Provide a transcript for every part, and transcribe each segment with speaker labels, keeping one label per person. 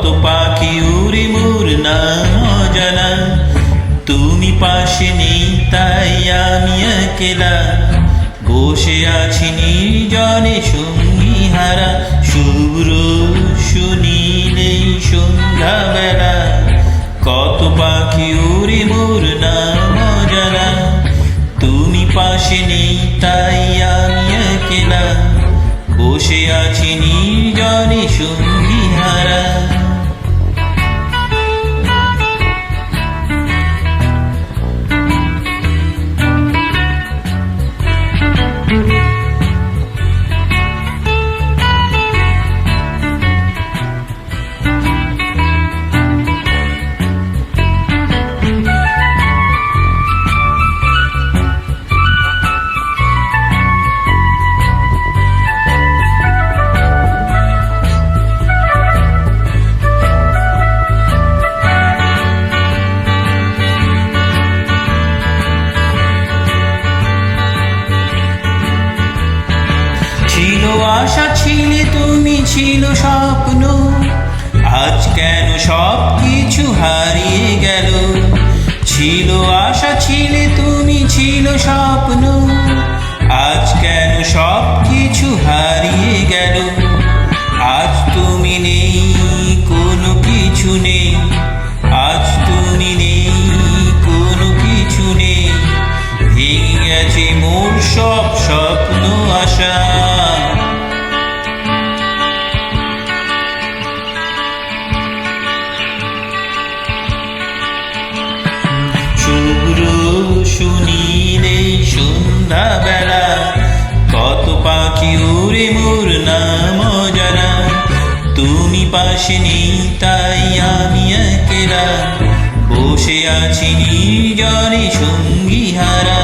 Speaker 1: কত পাখি উড়ে মোর নাম অজানা, তুমি পাশে নেই তাই আমি একলা বসে আছি নির্জনে সঙ্গী হারা। শুভ্র সুনীলে সন্ধ্যাবেলা, কত পাখি উড়ে মোর নাম অজানা, তুমি পাশে নেই তাই আমি একলা বসে আছি নির্জনে সঙ্গী হারা। ছিল আশা ছিলে তুমি, ছিল স্বপ্ন, আজ কেন সব কিছু হারিয়ে গেল। ছিল আশা ছিলে তুমি, ছিল স্বপ্ন, আজ কেন সব কিছু হারিয়ে গেল। আজ তুমি নেই, কোনো কিছু নেই, আজ তুমি নেই, কোনো কিছু নেই, ভেঙে গেছে মোর সব স্বপ্ন আশা। শুভ্র সুনীলে সন্ধ্যাবেলা, কত পাখি উড়ে মোর নাম অজানা, তুমি পাশে নেই তাই আমি একলা বসে আছি নির্জনে সঙ্গী হারা।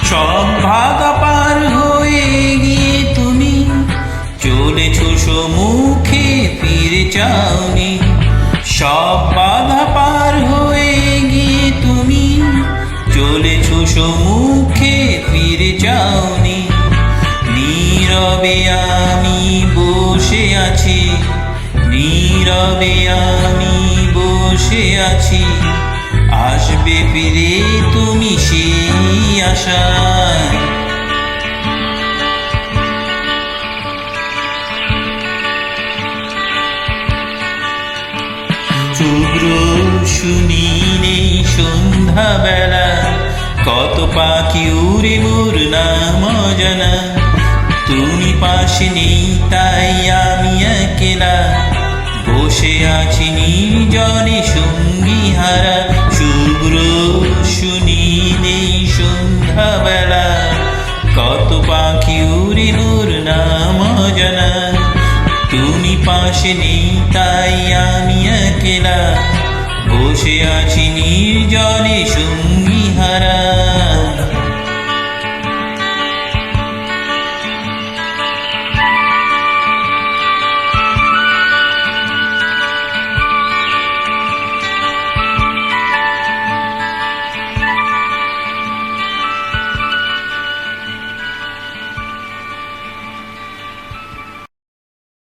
Speaker 1: সব ভাগা পার হয়ে গিয়ে তুমি চলেছ সম্মুখে, ফিরে যাওনি। সব বাধা পার হয়ে গিয়ে তুমি চলেছ সম্মুখে, ফিরে যাওনি। নীরবে আমি বসে আছি, নীরবে আমি বসে আছি, আসবে ফিরে তুমি সেই আশায়। শুভ্র সুনীলে সন্ধ্যাবেলা, কত পাখি উড়ে মোর নাম অজানা, তুমি পাশে নেই তাই আমি একলা বসে আছি নির্জনে সঙ্গী হারা। শুভ্র সুনীলে সন্ধ্যাবেলা, কত পাখি উড়ে মোর নাম অজানা, তুমি পাশে নেই তাই আমি একলা বসে আছি নির্জনে সঙ্গী হারা।